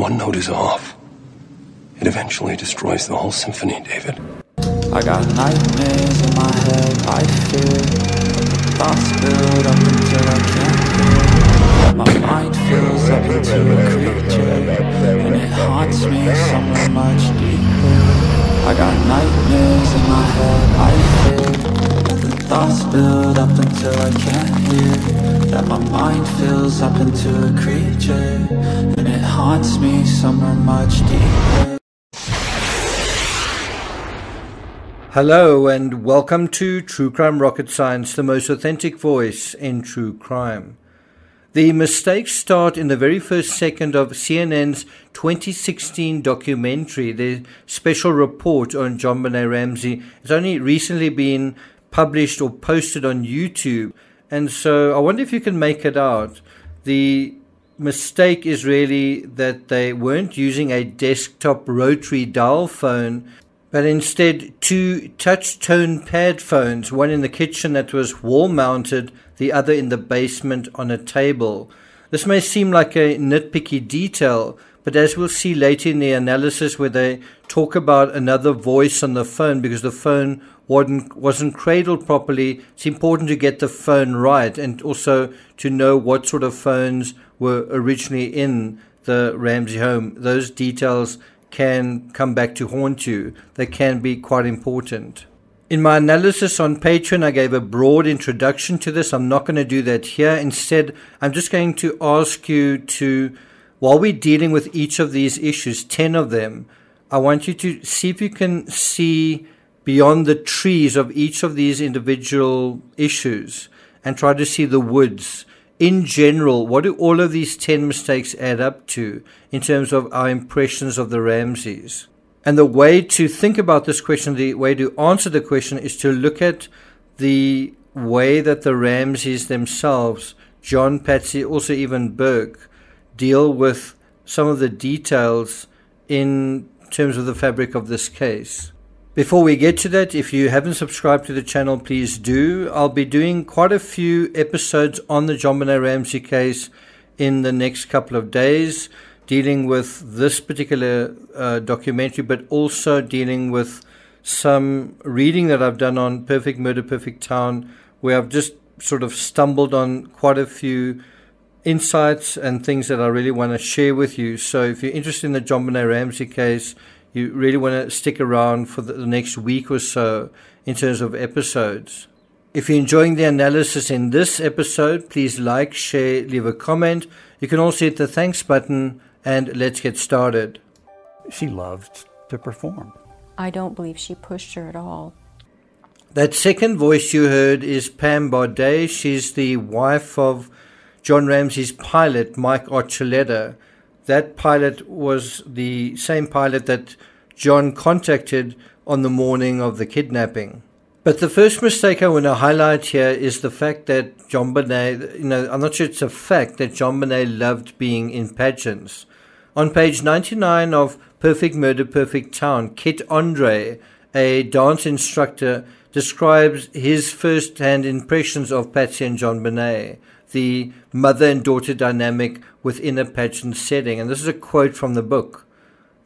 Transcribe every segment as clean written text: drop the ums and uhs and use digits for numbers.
one note is off, it eventually destroys the whole symphony, David. I got nightmares in my head, I fear thoughts build up until I can't hear. My mind fills up into a creature, and it haunts me somewhere much deeper. I got nightmares in my head, I fear the thoughts build up until I can't hear. That my mind fills up into a creature, and it haunts me somewhere much deeper. Hello and welcome to True Crime Rocket Science, the most authentic voice in true crime. The mistakes start in the very first second of CNN's 2016 documentary, their special report on JonBenet Ramsey. It's only recently been published or posted on YouTube, and so I wonder if you can make it out. The mistake is really that they weren't using a desktop rotary dial phone, but instead two touch-tone pad phones, one in the kitchen that was wall-mounted, the other in the basement on a table. This may seem like a nitpicky detail, but as we'll see later in the analysis where they talk about another voice on the phone because the phone wasn't cradled properly, it's important to get the phone right and also to know what sort of phones were originally in the Ramsey home. Those details can come back to haunt you. They can be quite important. In my analysis on Patreon, I gave a broad introduction to this. I'm not going to do that here. Instead, I'm just going to ask you to, while we're dealing with each of these issues, 10 of them, I want you to see if you can see beyond the trees of each of these individual issues and try to see the woods. In general, what do all of these 10 mistakes add up to in terms of our impressions of the Ramseys? And the way to think about this question, the way to answer the question, is to look at the way that the Ramseys themselves, John, Patsy, also even Burke, deal with some of the details in terms of the fabric of this case. Before we get to that, if you haven't subscribed to the channel, please do. I'll be doing quite a few episodes on the JonBenet Ramsey case in the next couple of days, dealing with this particular documentary, but also dealing with some reading that I've done on Perfect Murder, Perfect Town, where I've just sort of stumbled on quite a few insights and things that I really want to share with you. So if you're interested in the JonBenet Ramsey case, you really want to stick around for the next week or so in terms of episodes. If you're enjoying the analysis in this episode, please like, share, leave a comment. You can also hit the thanks button, and let's get started. She loved to perform. I don't believe she pushed her at all. That second voice you heard is Pam Bardet. She's the wife of John Ramsey's pilot, Mike Archuleta. That pilot was the same pilot that John contacted on the morning of the kidnapping. But the first mistake I want to highlight here is the fact that JonBenet, I'm not sure it's a fact that JonBenet loved being in pageants. On page 99 of Perfect Murder, Perfect Town, Kit Andre, a dance instructor, describes his first-hand impressions of Patsy and JonBenet, the mother and daughter dynamic within a pageant setting. And this is a quote from the book.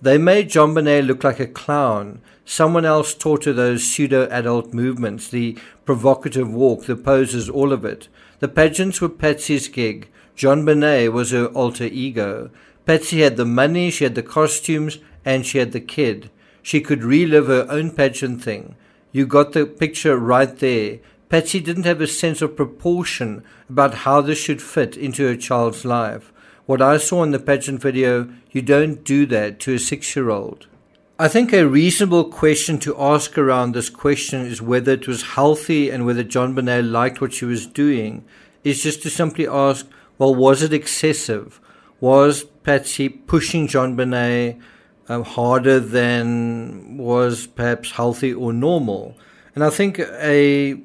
"They made JonBenet look like a clown. Someone else taught her those pseudo-adult movements, the provocative walk, the poses, all of it. The pageants were Patsy's gig. JonBenet was her alter ego. Patsy had the money, she had the costumes, and she had the kid. She could relive her own pageant thing. You got the picture right there. Patsy didn't have a sense of proportion about how this should fit into her child's life. What I saw in the pageant video, you don't do that to a 6-year-old. I think a reasonable question to ask around this question is whether it was healthy and whether JonBenet liked what she was doing, is just to simply ask, well, was it excessive? Was Patsy pushing JonBenet harder than was perhaps healthy or normal? And I think a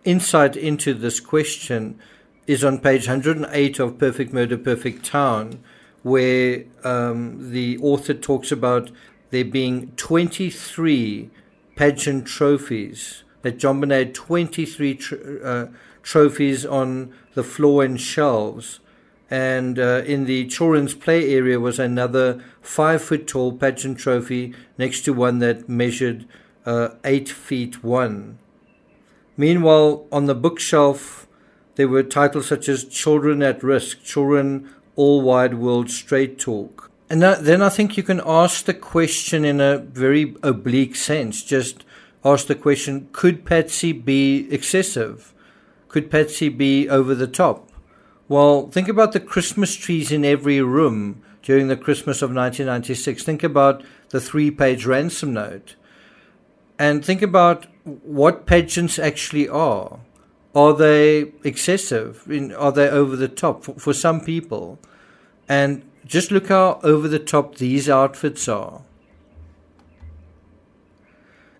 insight into this question is on page 108 of Perfect Murder, Perfect Town, where the author talks about there being 23 pageant trophies, that JonBenet had 23 trophies on the floor and shelves. And in the children's play area was another 5-foot-tall pageant trophy next to one that measured 8 feet 1. Meanwhile, on the bookshelf, there were titles such as Children at Risk, Children All Wide World Straight Talk. And then I think you can ask the question in a very oblique sense. Just ask the question, could Patsy be excessive? Could Patsy be over the top? Well, think about the Christmas trees in every room during the Christmas of 1996. Think about the 3-page ransom note. And think about what pageants actually are. Are they excessive? Are they over the top for some people? And just look how over the top these outfits are.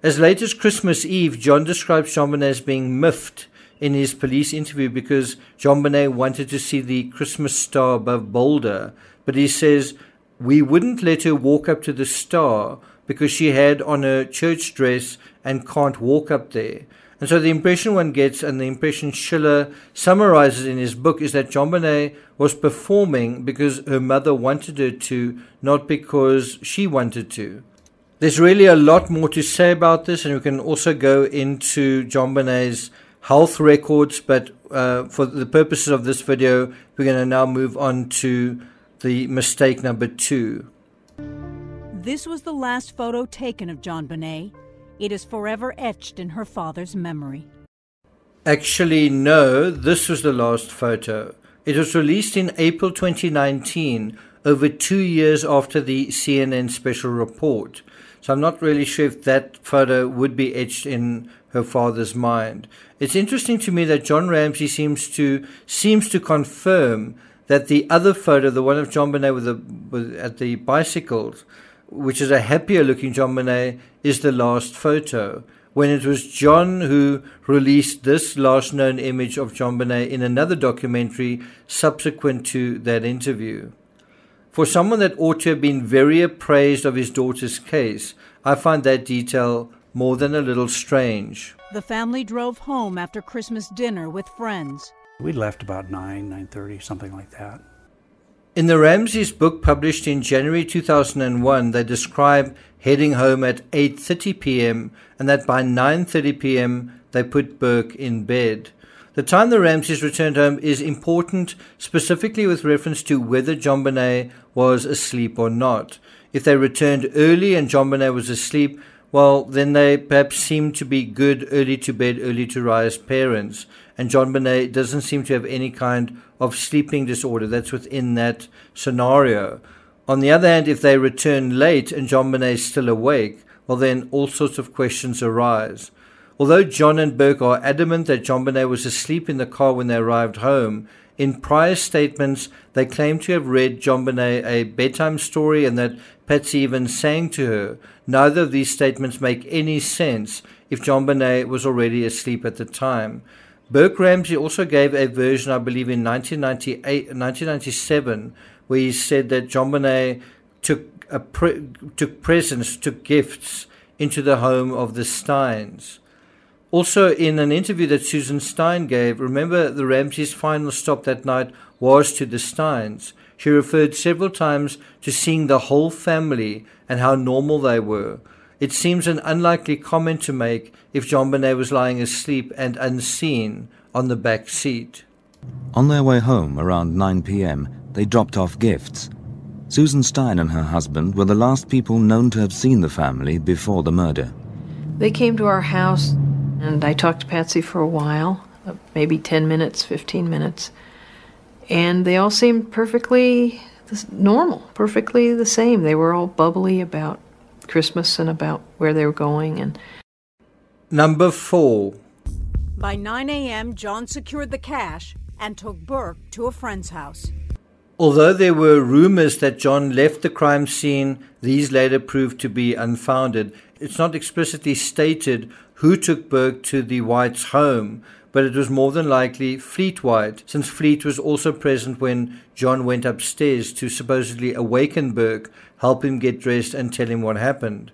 As late as Christmas Eve, John describes JonBenet as being miffed in his police interview because JonBenet wanted to see the Christmas star above Boulder, but he says, we wouldn't let her walk up to the star because she had on her church dress and can't walk up there. And so the impression one gets, and the impression Schiller summarizes in his book, is that JonBenet was performing because her mother wanted her to, not because she wanted to. There's really a lot more to say about this, and we can also go into JonBenet's health records, but for the purposes of this video, we're going to now move on to the mistake number 2. This was the last photo taken of JonBenet. It is forever etched in her father's memory. Actually, no, this was the last photo. It was released in April 2019, over 2 years after the CNN special report. So I'm not really sure if that photo would be etched in her father's mind. It's interesting to me that John Ramsey seems to confirm that the other photo, the one of JonBenet at the bicycles, which is a happier looking JonBenet, is the last photo, when it was John who released this last known image of JonBenet in another documentary subsequent to that interview. For someone that ought to have been very appraised of his daughter's case, I find that detail more than a little strange. The family drove home after Christmas dinner with friends. We left about 9:30, something like that. In the Ramseys book published in January 2001, they describe heading home at 8:30 p.m. and that by 9:30 p.m. they put Burke in bed. The time the Ramseys returned home is important, specifically with reference to whether JonBenet was asleep or not. If they returned early and JonBenet was asleep, well, then they perhaps seem to be good early to bed, early to rise parents. And JonBenet doesn't seem to have any kind of sleeping disorder that's within that scenario. On the other hand, if they return late and JonBenet is still awake, well, then all sorts of questions arise. Although John and Burke are adamant that JonBenet was asleep in the car when they arrived home, in prior statements they claim to have read JonBenet a bedtime story and that Patsy even sang to her. Neither of these statements make any sense if JonBenet was already asleep at the time. Burke Ramsey also gave a version, I believe, in 1997, where he said that JonBenet took presents, took gifts into the home of the Steins. Also, in an interview that Susan Stein gave, remember the Ramseys' final stop that night was to the Steins. She referred several times to seeing the whole family and how normal they were. It seems an unlikely comment to make if JonBenet was lying asleep and unseen on the back seat. On their way home around 9 p.m., they dropped off gifts. Susan Stein and her husband were the last people known to have seen the family before the murder. They came to our house, and I talked to Patsy for a while, maybe 10 minutes, 15 minutes. And they all seemed perfectly normal, perfectly the same. They were all bubbly about Christmas and about where they were going. And Number 4. By 9 a.m., John secured the cash and took Burke to a friend's house. Although there were rumors that John left the crime scene, these later proved to be unfounded. It's not explicitly stated who took Burke to the Whites' home, but it was more than likely Fleet White, since Fleet was also present when John went upstairs to supposedly awaken Burke, help him get dressed and tell him what happened.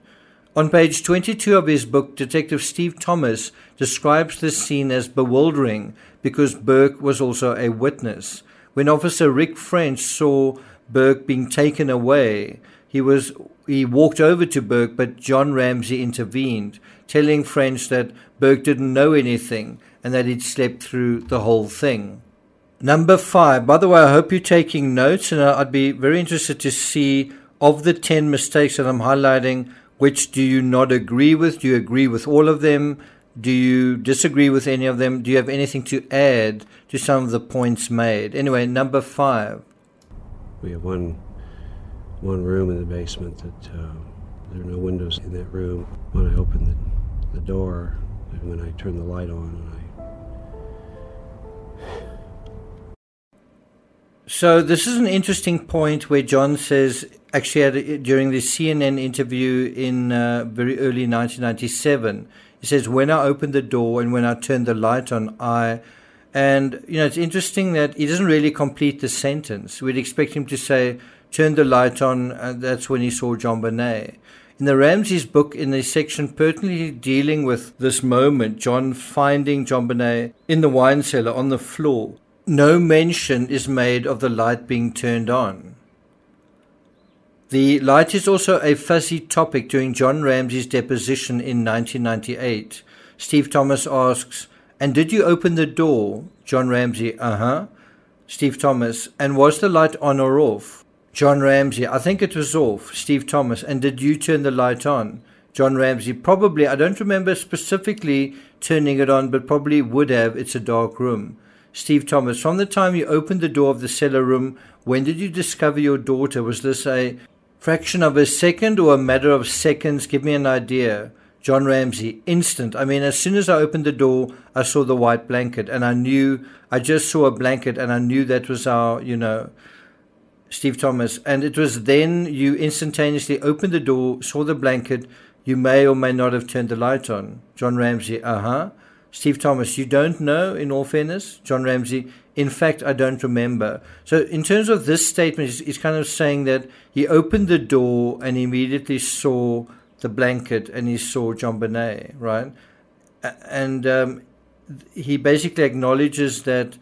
On page 22 of his book, Detective Steve Thomas describes this scene as bewildering because Burke was also a witness. when Officer Rick French saw Burke being taken away, he walked over to Burke, but John Ramsey intervened, telling French that Burke didn't know anything and that he'd slept through the whole thing. Number 5. By the way, I hope you're taking notes, and I'd be very interested to see, of the 10 mistakes that I'm highlighting, which do you not agree with? Do you agree with all of them? Do you disagree with any of them? Do you have anything to add to some of the points made? Anyway, number 5. We have one room in the basement that there are no windows in that room. When I open the door, and when I turn the light on, So this is an interesting point where John says, actually during the CNN interview in very early 1997, he says, when I opened the door and when I turned the light on, and it's interesting that he doesn't really complete the sentence. We'd expect him to say, turn the light on, and that's when he saw JonBenet. In the Ramsey's book, in the section pertinently dealing with this moment, John finding JonBenet in the wine cellar on the floor, no mention is made of the light being turned on. The light is also a fuzzy topic during John Ramsey's deposition in 1998. Steve Thomas asks, and did you open the door? John Ramsey, Steve Thomas, and was the light on or off? John Ramsey, I think it was off. Steve Thomas, and did you turn the light on? John Ramsey, probably. I don't remember specifically turning it on, but probably would have. It's a dark room. Steve Thomas, from the time you opened the door of the cellar room, when did you discover your daughter? Was this a fraction of a second or a matter of seconds? Give me an idea. John Ramsey, instant. I mean, as soon as I opened the door, I saw the white blanket, and I just saw a blanket, and I knew that was our, Steve Thomas. And it was then you instantaneously opened the door, saw the blanket, you may or may not have turned the light on. John Ramsey, Steve Thomas, you don't know, in all fairness? John Ramsey, in fact, I don't remember. So in terms of this statement, he's kind of saying that he opened the door and immediately saw the blanket and he saw JonBenet, right? And he basically acknowledges that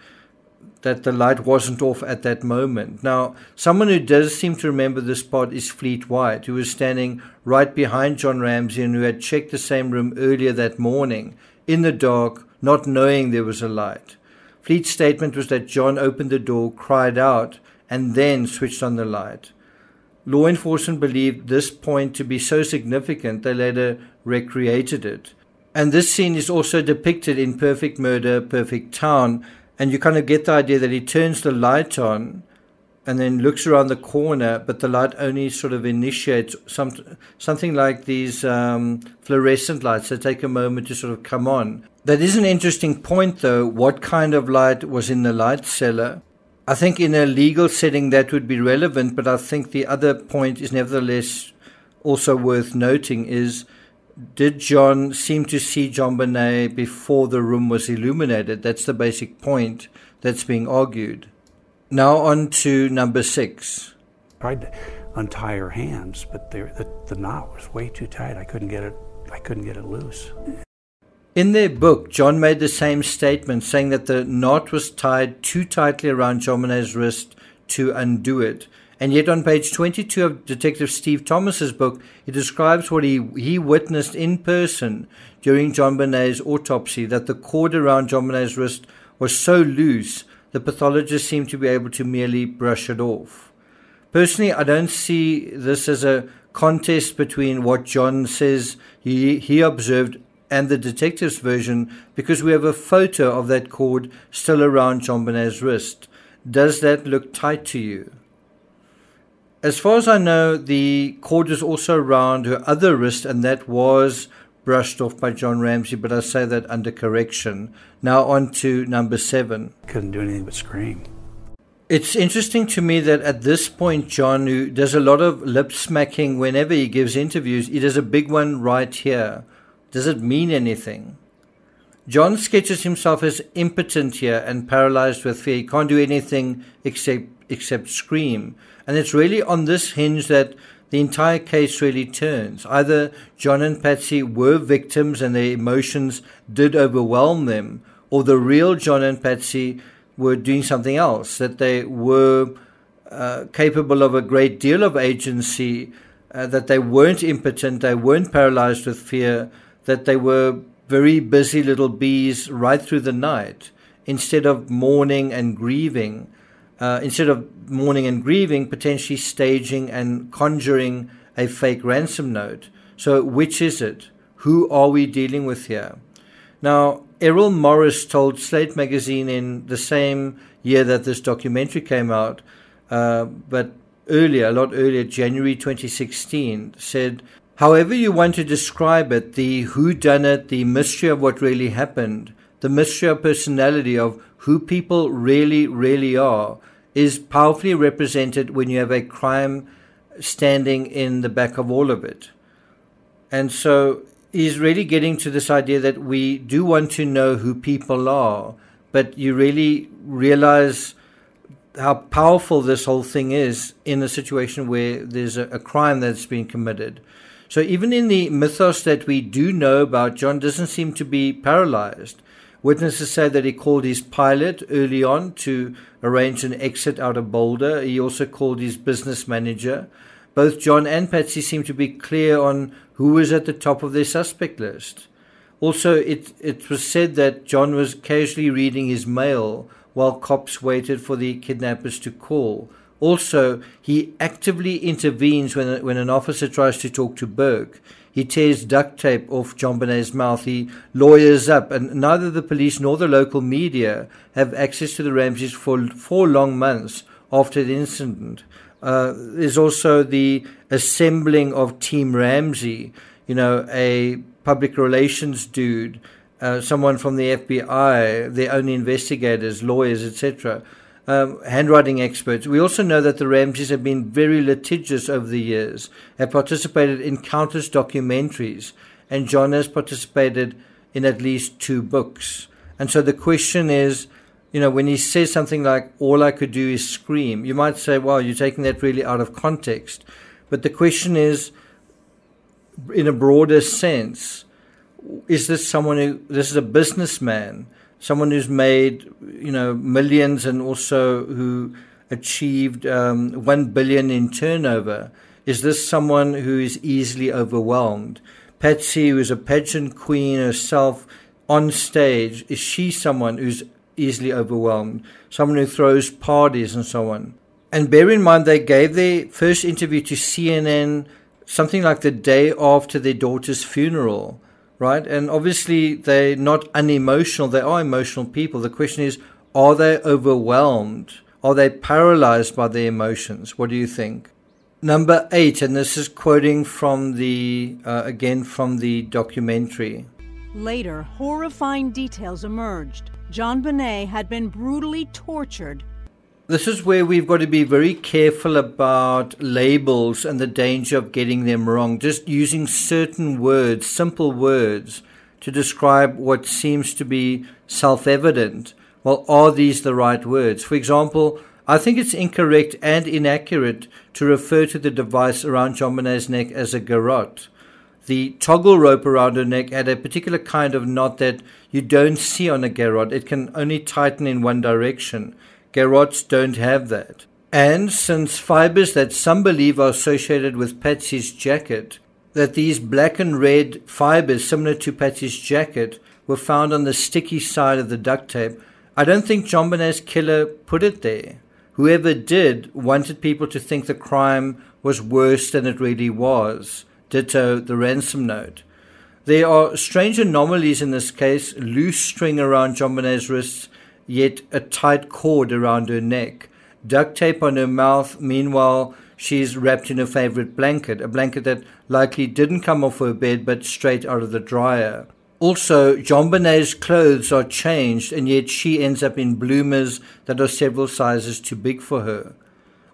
the light wasn't off at that moment. Now, someone who does seem to remember this part is Fleet White, who was standing right behind John Ramsey and who had checked the same room earlier that morning, in the dark, not knowing there was a light. Fleet's statement was that John opened the door, cried out, and then switched on the light. Law enforcement believed this point to be so significant they later recreated it. And this scene is also depicted in Perfect Murder, Perfect Town, and you kind of get the idea that he turns the light on and then looks around the corner, but the light only sort of initiates something like these fluorescent lights that take a moment to sort of come on. That is an interesting point, though. What kind of light was in the light cellar? I think in a legal setting that would be relevant, but I think the other point is nevertheless also worth noting is, did John seem to see JonBenet before the room was illuminated? That's the basic point that's being argued. Now on to number 6. I tried to untie her hands, but the knot was way too tight. I couldn't get it loose. In their book, John made the same statement, saying that the knot was tied too tightly around JonBenet's wrist to undo it. And yet on page 22 of Detective Steve Thomas's book, he describes what he witnessed in person during JonBenet's autopsy, that the cord around JonBenet's wrist was so loose the pathologist seemed to be able to merely brush it off. Personally, I don't see this as a contest between what John says he observed and the detective's version, because we have a photo of that cord still around JonBenet's wrist. Does that look tight to you? As far as I know, the cord was also around her other wrist, and that was brushed off by John Ramsey, but I say that under correction. Now on to number 7. Couldn't do anything but scream. It's interesting to me that at this point, John, who does a lot of lip smacking whenever he gives interviews, he does a big one right here. Does it mean anything? John sketches himself as impotent here and paralyzed with fear. He can't do anything except scream. And it's really on this hinge that the entire case really turns. Either John and Patsy were victims and their emotions did overwhelm them, or the real John and Patsy were doing something else, that they were capable of a great deal of agency, that they weren't impotent, they weren't paralyzed with fear, that they were very busy little bees right through the night, instead of mourning and grieving, potentially staging and conjuring a fake ransom note. So which is it? Who are we dealing with here? Now, Errol Morris told Slate magazine in the same year that this documentary came out, but earlier, a lot earlier, January 2016, said, however you want to describe it, the whodunit, the mystery of what really happened, the mystery of personality of who people really, really are, is powerfully represented when you have a crime standing in the back of all of it. And so he's really getting to this idea that we do want to know who people are, but you really realize how powerful this whole thing is in a situation where there's a crime that's been committed. So even in the mythos that we do know about, John doesn't seem to be paralyzed. Witnesses say that he called his pilot early on to arrange an exit out of Boulder. He also called his business manager. Both John and Patsy seem to be clear on who was at the top of their suspect list. Also, it was said that John was casually reading his mail while cops waited for the kidnappers to call. Also, he actively intervenes when an officer tries to talk to Burke. He tears duct tape off JonBenet's mouth. He lawyers up, and neither the police nor the local media have access to the Ramseys for 4 long months after the incident. There's also the assembling of Team Ramsey, a public relations dude, someone from the FBI, their own investigators, lawyers, etc., handwriting experts. We also know that the Ramseys have been very litigious over the years, have participated in countless documentaries, and John has participated in at least 2 books. And so the question is, when he says something like, all I could do is scream, you might say, well, you're taking that really out of context. But the question is, in a broader sense, is this this is a businessman, someone who's made, millions, and also who achieved 1 billion in turnover. Is this someone who is easily overwhelmed? Patsy, who is a pageant queen herself on stage, is she someone who's easily overwhelmed? Someone who throws parties and so on? And bear in mind, they gave their first interview to CNN something like the day after their daughter's funeral. Right? And obviously they're not unemotional. They are emotional people. The question is, are they overwhelmed? Are they paralyzed by their emotions? What do you think? Number 8, and this is quoting from again from the documentary. Later, horrifying details emerged. JonBenet had been brutally tortured. This is where we've got to be very careful about labels and the danger of getting them wrong. Just using certain words, simple words, to describe what seems to be self-evident. Well, are these the right words? For example, I think it's incorrect and inaccurate to refer to the device around JonBenet's neck as a garrote. The toggle rope around her neck had a particular kind of knot that you don't see on a garrote. It can only tighten in one direction. Garrotes don't have that. And since fibers that some believe are associated with Patsy's jacket, that these black and red fibers similar to Patsy's jacket were found on the sticky side of the duct tape, I don't think JonBenet's killer put it there. Whoever did wanted people to think the crime was worse than it really was. Ditto the ransom note. There are strange anomalies in this case: loose string around JonBenet's wrists, yet a tight cord around her neck. Duct tape on her mouth. Meanwhile, she's wrapped in her favorite blanket, a blanket that likely didn't come off her bed but straight out of the dryer. Also, JonBenet's clothes are changed, and yet she ends up in bloomers that are several sizes too big for her.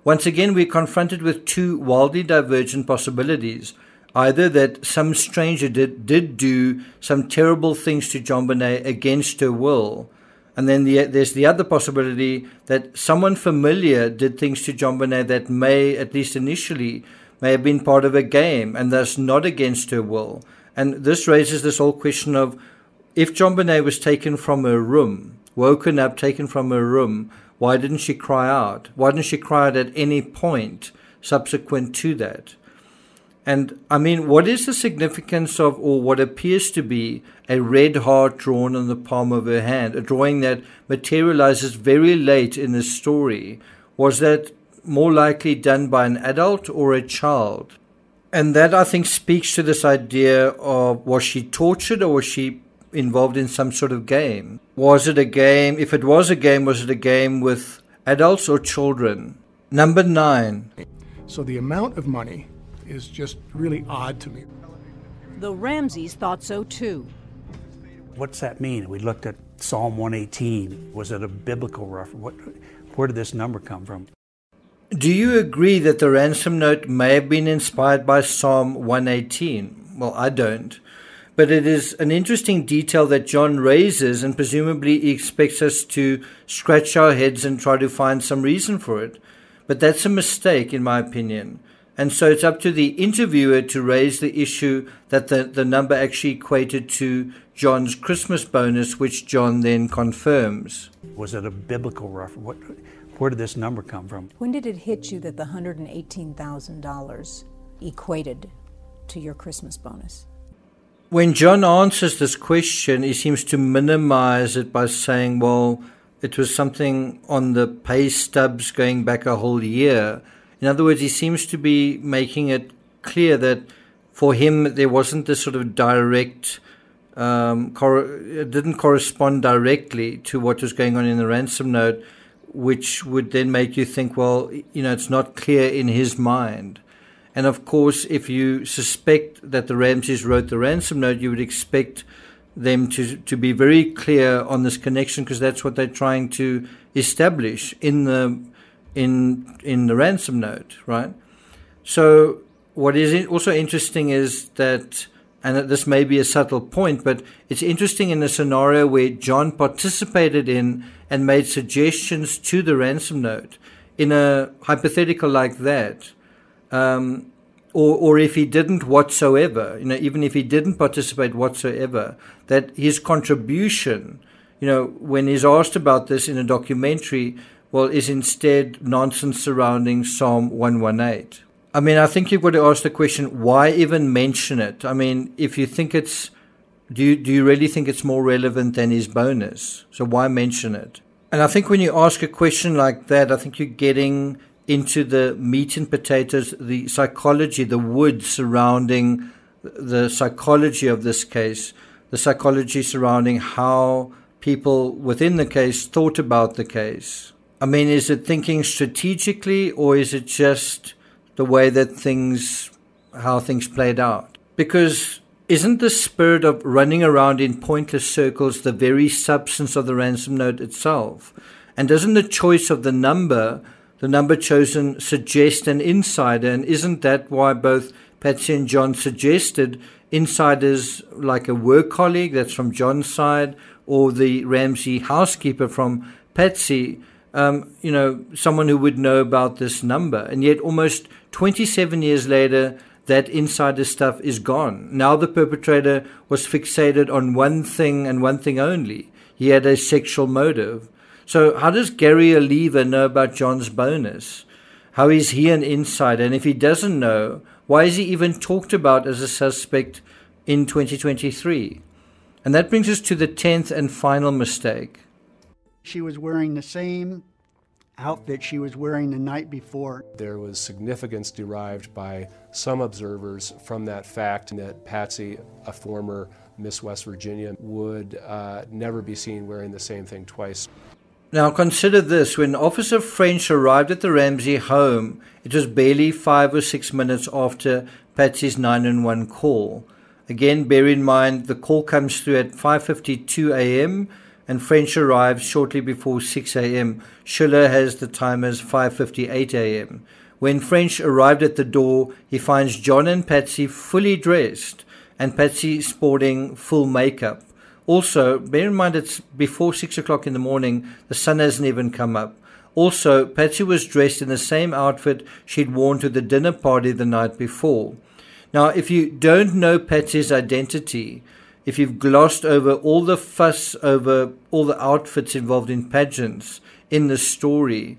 Once again, we're confronted with 2 wildly divergent possibilities. Either that some stranger did do some terrible things to JonBenet against her will, and then there's the other possibility that someone familiar did things to JonBenet that may, at least initially, may have been part of a game and thus not against her will. And this raises this whole question of, if JonBenet was taken from her room, woken up, taken from her room, why didn't she cry out? Why didn't she cry out at any point subsequent to that? And I mean, what is the significance of, or what appears to be, a red heart drawn on the palm of her hand, a drawing that materializes very late in the story? Was that more likely done by an adult or a child? And that, I think, speaks to this idea of, was she tortured or was she involved in some sort of game? Was it a game? If it was a game, was it a game with adults or children? Number 9. So the amount of money is just really odd to me. The Ramseys thought so too. What's that mean? We looked at Psalm 118. Was it a biblical reference? Where did this number come from? Do you agree that the ransom note may have been inspired by Psalm 118? Well, I don't. But it is an interesting detail that John raises, and presumably he expects us to scratch our heads and try to find some reason for it. But that's a mistake, in my opinion. And so it's up to the interviewer to raise the issue that the number actually equated to John's Christmas bonus, which John then confirms. Was it a biblical reference? Where did this number come from? When did it hit you that the $118,000 equated to your Christmas bonus? When John answers this question, he seems to minimize it by saying, well, it was something on the pay stubs going back a whole year. In other words, he seems to be making it clear that for him there wasn't this sort of direct, it didn't correspond directly to what was going on in the ransom note, which would then make you think, well, it's not clear in his mind. And of course, if you suspect that the Ramseys wrote the ransom note, you would expect them to be very clear on this connection, because that's what they're trying to establish in the ransom note, right? So what is also interesting is that, and this may be a subtle point, but it's interesting in a scenario where John participated in and made suggestions to the ransom note, in a hypothetical like that, or if he didn't whatsoever, even if he didn't participate whatsoever, that his contribution, when he's asked about this in a documentary, well, is instead nonsense surrounding Psalm 118. I mean, I think you've got to ask the question, why even mention it? I mean, if you think do you really think it's more relevant than his bonus? So why mention it? And I think when you ask a question like that, I think you're getting into the meat and potatoes, the psychology, the wood surrounding the psychology of this case, the psychology surrounding how people within the case thought about the case. I mean, is it thinking strategically, or is it just the way that how things played out? Because isn't the spirit of running around in pointless circles the very substance of the ransom note itself? And doesn't the choice of the number chosen, suggest an insider? And isn't that why both Patsy and John suggested insiders like a work colleague that's from John's side, or the Ramsey housekeeper from Patsy, someone who would know about this number? And yet almost 27 years later, that insider stuff is gone. Now the perpetrator was fixated on one thing and one thing only. He had a sexual motive. So how does Gary Oliva know about John's bonus? How is he an insider? And if he doesn't know, why is he even talked about as a suspect in 2023? And that brings us to the 10th and final mistake. She was wearing the same outfit she was wearing the night before. There was significance derived by some observers from that fact that Patsy, a former Miss West Virginia, would never be seen wearing the same thing twice. Now consider this, when Officer French arrived at the Ramsey home, it was barely 5 or 6 minutes after Patsy's 911 call. Again, bear in mind the call comes through at 5:52 a.m. and French arrives shortly before 6 a.m. Schiller has the time as 5:58 a.m. When French arrived at the door, he finds John and Patsy fully dressed, and Patsy sporting full makeup. Also, bear in mind it's before 6 o'clock in the morning, the sun hasn't even come up. Also, Patsy was dressed in the same outfit she'd worn to the dinner party the night before. Now, if you don't know Patsy's identity, if you've glossed over all the fuss over all the outfits involved in Pageants in the story,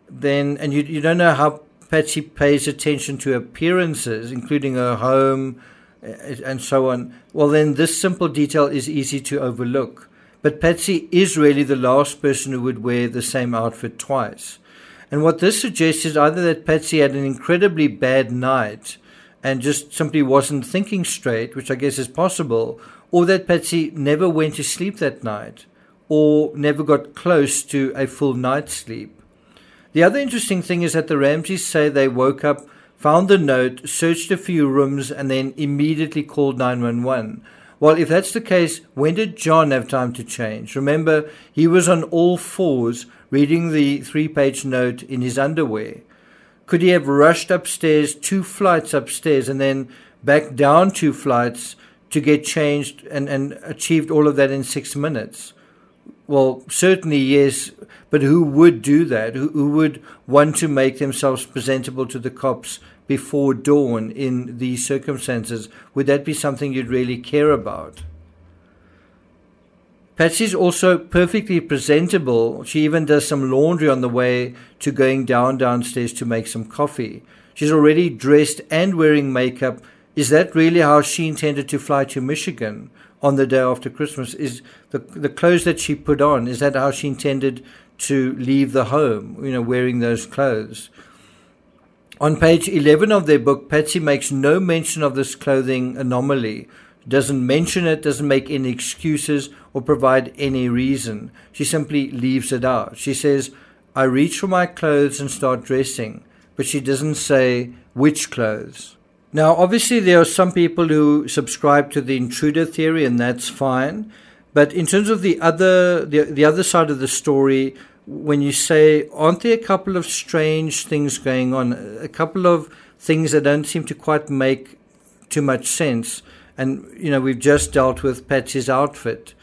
then, and you don't know how Patsy pays attention to appearances, including her home and so on, well, then this simple detail is easy to overlook. But Patsy is really the last person who would wear the same outfit twice. And what this suggests is either that Patsy had an incredibly bad night and just simply wasn't thinking straight, which I guess is possible, or that Patsy never went to sleep that night or never got close to a full night's sleep. The other interesting thing is that the Ramseys say they woke up, found the note, searched a few rooms, and then immediately called 911. Well, if that's the case, when did John have time to change? Remember, he was on all fours reading the 3-page note in his underwear. Could he have rushed upstairs, 2 flights upstairs, and then back down 2 flights to get changed and achieved all of that in 6 minutes? Well, certainly yes, but who would do that? Who would want to make themselves presentable to the cops before dawn in these circumstances? Would that be something you'd really care about? Patsy's also perfectly presentable. She even does some laundry on the way to going downstairs to make some coffee. She's already dressed and wearing makeup. Is that really how she intended to fly to Michigan on the day after Christmas? Is the clothes that she put on, is that how she intended to leave the home, wearing those clothes? On page 11 of their book, Patsy makes no mention of this clothing anomaly. Doesn't mention it, doesn't make any excuses or provide any reason. She simply leaves it out. She says, I reach for my clothes and start dressing, but she doesn't say which clothes. Now, obviously, there are some people who subscribe to the intruder theory, and that's fine. But in terms of the other side of the story, when you say, aren't there a couple of strange things going on, a couple of things that don't seem to quite make too much sense? And, we've just dealt with Patsy's outfit.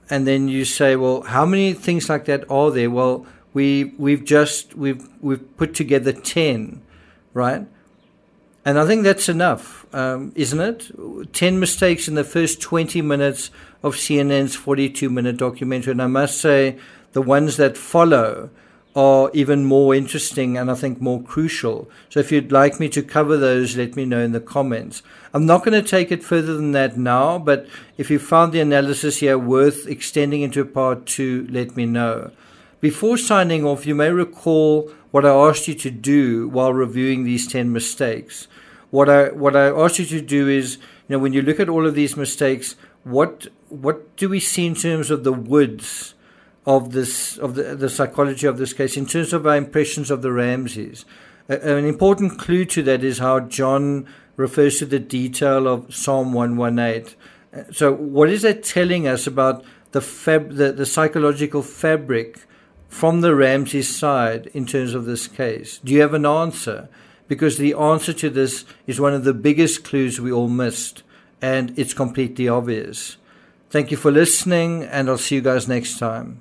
And then you say, well, how many things like that are there? Well, we've put together 10, right? And I think that's enough, isn't it? 10 mistakes in the first 20 minutes of CNN's 42-minute documentary. And I must say, the ones that follow are even more interesting and I think more crucial. So if you'd like me to cover those, let me know in the comments. I'm not going to take it further than that now, but if you found the analysis here worth extending into part 2, let me know. Before signing off, you may recall what I asked you to do while reviewing these 10 mistakes. What I asked you to do is, when you look at all of these mistakes, what do we see in terms of the woods of the psychology of this case, in terms of our impressions of the Ramseys? An important clue to that is how John refers to the detail of Psalm 118. So what is that telling us about the psychological fabric from the Ramsey side in terms of this case? Do you have an answer? Because the answer to this is one of the biggest clues we all missed, and it's completely obvious. Thank you for listening, and I'll see you guys next time.